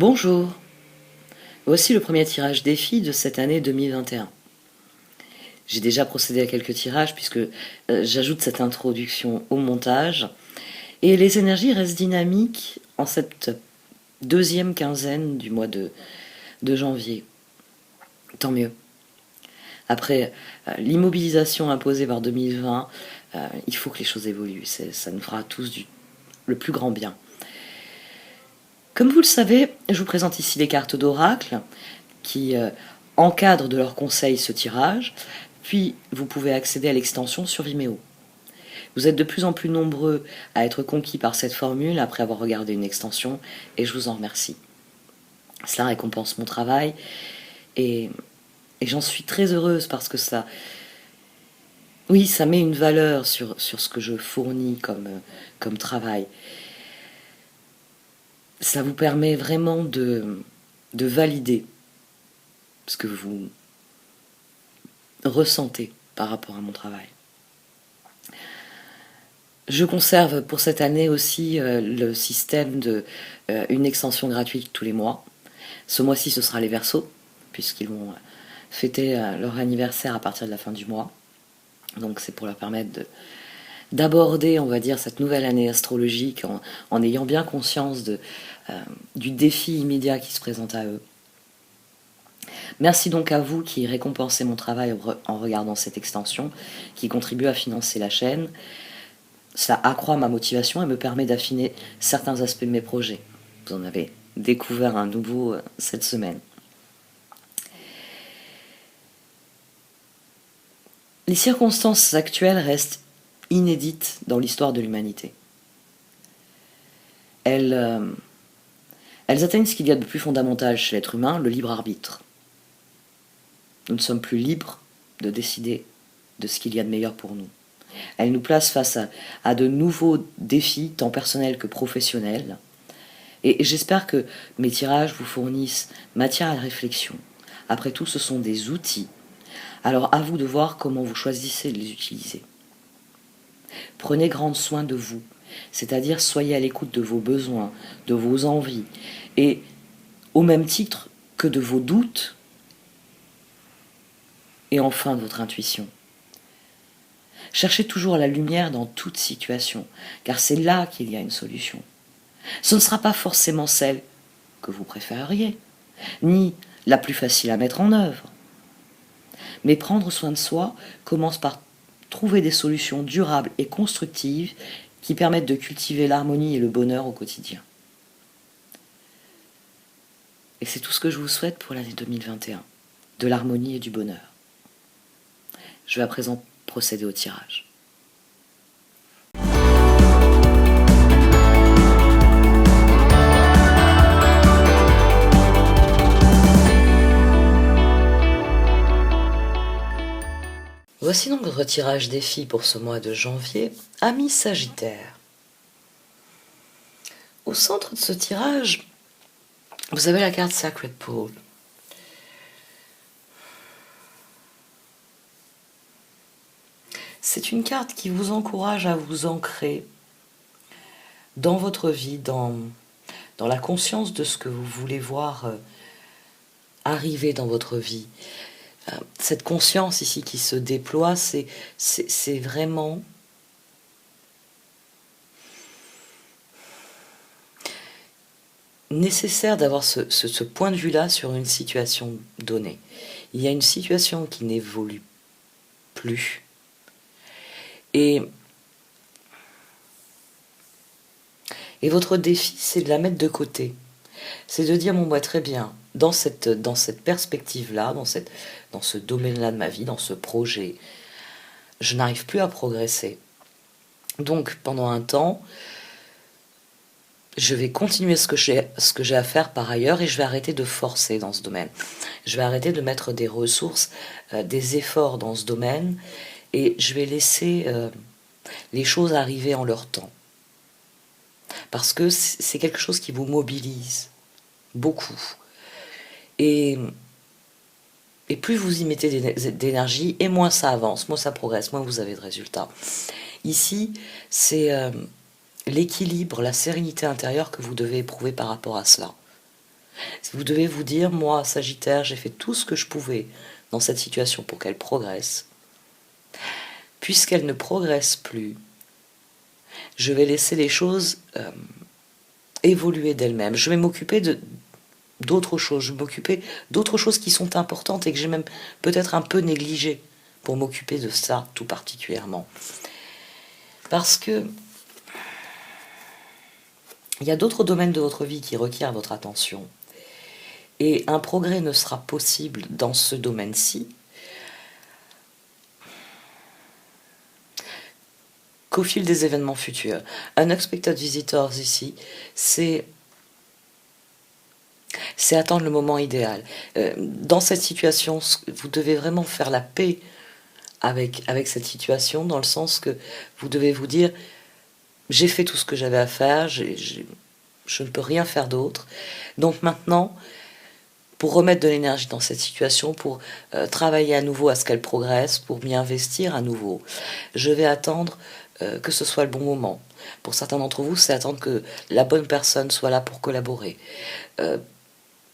Bonjour, voici le premier tirage défi de cette année 2021. J'ai déjà procédé à quelques tirages puisque j'ajoute cette introduction au montage et les énergies restent dynamiques en cette deuxième quinzaine du mois de janvier. Tant mieux. Après l'immobilisation imposée par 2020, il faut que les choses évoluent, ça nous fera tous le plus grand bien. Comme vous le savez, je vous présente ici les cartes d'oracle qui encadrent de leurs conseils ce tirage, puis vous pouvez accéder à l'extension sur Vimeo. Vous êtes de plus en plus nombreux à être conquis par cette formule après avoir regardé une extension, et je vous en remercie. Cela récompense mon travail, et j'en suis très heureuse parce que ça met une valeur sur ce que je fournis comme travail. Ça vous permet vraiment de valider ce que vous ressentez par rapport à mon travail. Je conserve pour cette année aussi le système de une extension gratuite tous les mois. Ce mois-ci, ce sera les Verseaux, puisqu'ils vont fêter leur anniversaire à partir de la fin du mois. Donc c'est pour leur permettre d'aborder, on va dire, cette nouvelle année astrologique en ayant bien conscience du défi immédiat qui se présente à eux. Merci donc à vous qui récompensez mon travail en regardant cette extension, qui contribue à financer la chaîne. Cela accroît ma motivation et me permet d'affiner certains aspects de mes projets. Vous en avez découvert un nouveau cette semaine. Les circonstances actuelles restent inédites dans l'histoire de l'humanité. Elles atteignent ce qu'il y a de plus fondamental chez l'être humain, le libre arbitre. Nous ne sommes plus libres de décider de ce qu'il y a de meilleur pour nous. Elles nous placent face à de nouveaux défis, tant personnels que professionnels. Et j'espère que mes tirages vous fournissent matière à la réflexion. Après tout, ce sont des outils. Alors à vous de voir comment vous choisissez de les utiliser. Prenez grand soin de vous, c'est-à-dire soyez à l'écoute de vos besoins, de vos envies, et au même titre que de vos doutes, et enfin de votre intuition. Cherchez toujours la lumière dans toute situation, car c'est là qu'il y a une solution. Ce ne sera pas forcément celle que vous préféreriez, ni la plus facile à mettre en œuvre. Mais prendre soin de soi commence par trouver des solutions durables et constructives qui permettent de cultiver l'harmonie et le bonheur au quotidien. Et c'est tout ce que je vous souhaite pour l'année 2021, de l'harmonie et du bonheur. Je vais à présent procéder au tirage. Voici donc votre tirage défi pour ce mois de janvier, amis Sagittaire. Au centre de ce tirage, vous avez la carte Sacred Pole. C'est une carte qui vous encourage à vous ancrer dans votre vie, dans la conscience de ce que vous voulez voir arriver dans votre vie. Cette conscience ici qui se déploie, c'est vraiment nécessaire d'avoir ce point de vue-là sur une situation donnée. Il y a une situation qui n'évolue plus. Et votre défi, c'est de la mettre de côté. C'est de dire, bon, bah, très bien, dans cette perspective-là, dans ce domaine-là de ma vie, dans ce projet, je n'arrive plus à progresser. Donc, pendant un temps, je vais continuer ce que j'ai à faire par ailleurs et je vais arrêter de forcer dans ce domaine. Je vais arrêter de mettre des ressources, des efforts dans ce domaine et je vais laisser les choses arriver en leur temps. Parce que c'est quelque chose qui vous mobilise beaucoup. Et plus vous y mettez d'énergie, et moins ça avance, moins ça progresse, moins vous avez de résultats. Ici, c'est l'équilibre, la sérénité intérieure que vous devez éprouver par rapport à cela. Vous devez vous dire, moi, Sagittaire, j'ai fait tout ce que je pouvais dans cette situation pour qu'elle progresse. Puisqu'elle ne progresse plus, je vais laisser les choses évoluer d'elles-mêmes. Je vais m'occuper d'autres choses. Je vais m'occuper d'autres choses qui sont importantes et que j'ai même peut-être un peu négligées pour m'occuper de ça tout particulièrement. Parce que il y a d'autres domaines de votre vie qui requièrent votre attention. Et un progrès ne sera possible dans ce domaine-ci qu'au fil des événements futurs. Unexpected Visitors ici, c'est attendre le moment idéal. Dans cette situation, vous devez vraiment faire la paix avec cette situation, dans le sens que vous devez vous dire, j'ai fait tout ce que j'avais à faire, je ne peux rien faire d'autre. Donc maintenant, pour remettre de l'énergie dans cette situation, pour travailler à nouveau à ce qu'elle progresse, pour m'y investir à nouveau, je vais attendre que ce soit le bon moment. Pour certains d'entre vous, c'est attendre que la bonne personne soit là pour collaborer.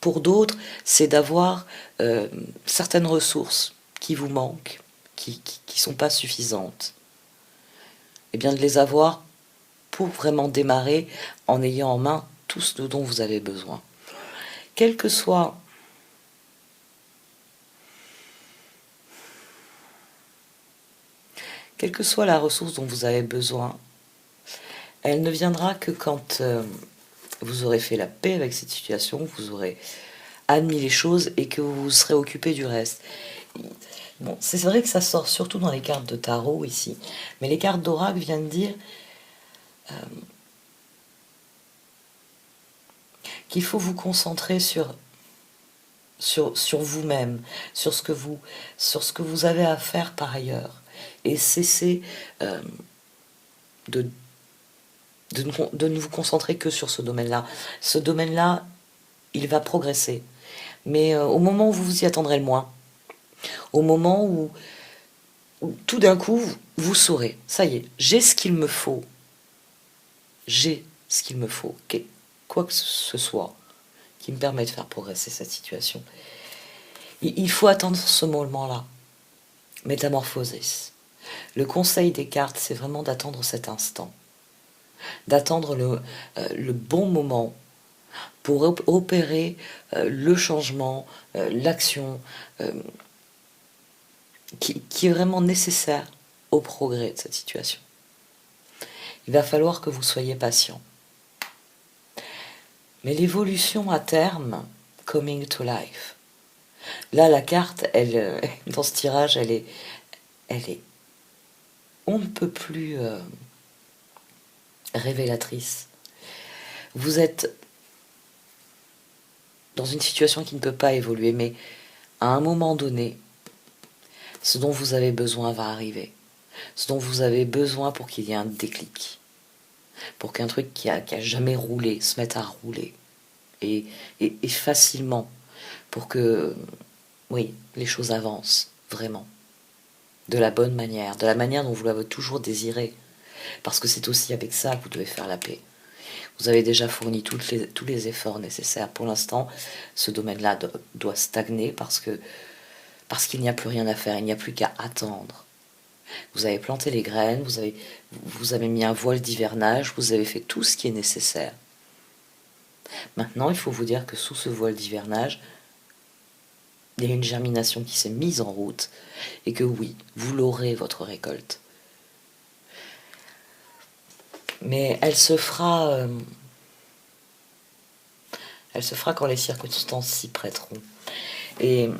Pour d'autres, c'est d'avoir certaines ressources qui vous manquent, qui sont pas suffisantes. Et bien de les avoir pour vraiment démarrer en ayant en main tout ce dont vous avez besoin. Quelle que soit la ressource dont vous avez besoin, elle ne viendra que quand vous aurez fait la paix avec cette situation, vous aurez admis les choses et que vous vous serez occupé du reste. Bon, c'est vrai que ça sort surtout dans les cartes de tarot ici, mais les cartes d'oracle viennent dire qu'il faut vous concentrer sur vous-même, sur ce que vous avez à faire par ailleurs, et cesser de ne vous concentrer que sur ce domaine-là. Ce domaine-là, il va progresser, mais au moment où vous vous y attendrez le moins, au moment où tout d'un coup, vous saurez, ça y est, j'ai ce qu'il me faut, quoi que ce soit, qui me permet de faire progresser cette situation. Il faut attendre ce moment-là, métamorphosis. Le conseil des cartes, c'est vraiment d'attendre cet instant, d'attendre le bon moment pour opérer le changement, l'action qui est vraiment nécessaire au progrès de cette situation. Il va falloir que vous soyez patient. Mais l'évolution à terme, coming to life. Là, la carte, elle, dans ce tirage, elle est, on ne peut plus révélatrice. Vous êtes dans une situation qui ne peut pas évoluer, mais à un moment donné, ce dont vous avez besoin va arriver. Ce dont vous avez besoin pour qu'il y ait un déclic. Pour qu'un truc qui a jamais roulé se mette à rouler. Et facilement. Pour que, oui, les choses avancent, vraiment. De la bonne manière. De la manière dont vous l'avez toujours désiré. Parce que c'est aussi avec ça que vous devez faire la paix. Vous avez déjà fourni tous les efforts nécessaires. Pour l'instant, ce domaine-là doit stagner parce qu'il n'y a plus rien à faire, il n'y a plus qu'à attendre. Vous avez planté les graines, vous avez mis un voile d'hivernage, vous avez fait tout ce qui est nécessaire. Maintenant, il faut vous dire que sous ce voile d'hivernage, il y a une germination qui s'est mise en route et que oui, vous l'aurez, votre récolte. Mais elle se fera quand les circonstances s'y prêteront. Et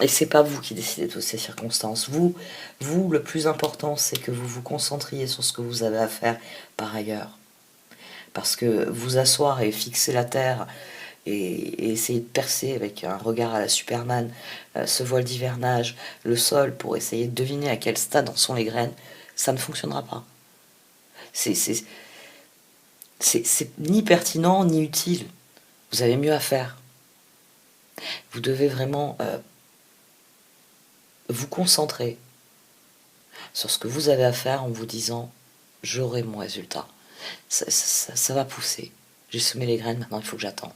c'est pas vous qui décidez de ces circonstances. Vous, le plus important, c'est que vous vous concentriez sur ce que vous avez à faire par ailleurs. Parce que vous asseoir et fixer la terre et essayer de percer avec un regard à la Superman ce voile d'hivernage, le sol, pour essayer de deviner à quel stade en sont les graines, ça ne fonctionnera pas. C'est ni pertinent ni utile. Vous avez mieux à faire. Vous devez vraiment vous concentrer sur ce que vous avez à faire en vous disant j'aurai mon résultat. Ça va pousser. J'ai semé les graines, maintenant il faut que j'attende.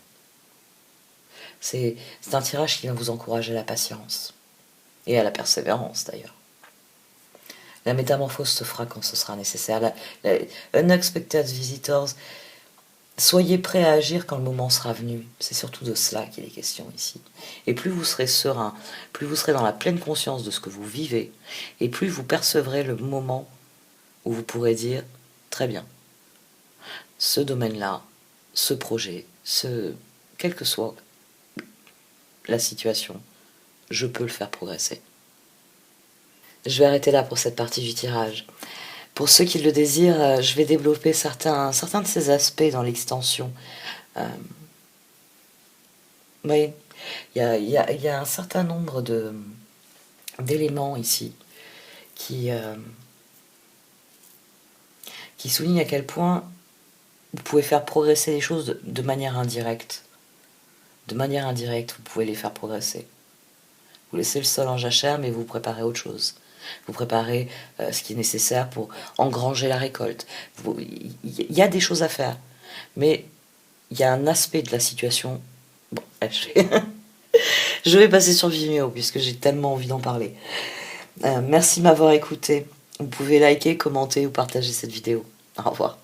C'est un tirage qui va vous encourager à la patience. Et à la persévérance, d'ailleurs. La métamorphose se fera quand ce sera nécessaire. Unexpected visitors, soyez prêts à agir quand le moment sera venu. C'est surtout de cela qu'il est question ici. Et plus vous serez serein, plus vous serez dans la pleine conscience de ce que vous vivez, et plus vous percevrez le moment où vous pourrez dire « Très bien, ce domaine-là, ce projet, quelle que soit la situation, je peux le faire progresser. » Je vais arrêter là pour cette partie du tirage. Pour ceux qui le désirent, je vais développer certains de ces aspects dans l'extension. Oui, il y a un certain nombre d'éléments ici qui soulignent à quel point vous pouvez faire progresser les choses de manière indirecte. De manière indirecte, vous pouvez les faire progresser. Vous laissez le sol en jachère, mais vous préparez autre chose. Vous préparez ce qui est nécessaire pour engranger la récolte. Il y a des choses à faire, mais il y a un aspect de la situation... Bon, je vais passer sur Vimeo, puisque j'ai tellement envie d'en parler. Merci de m'avoir écouté. Vous pouvez liker, commenter ou partager cette vidéo. Au revoir.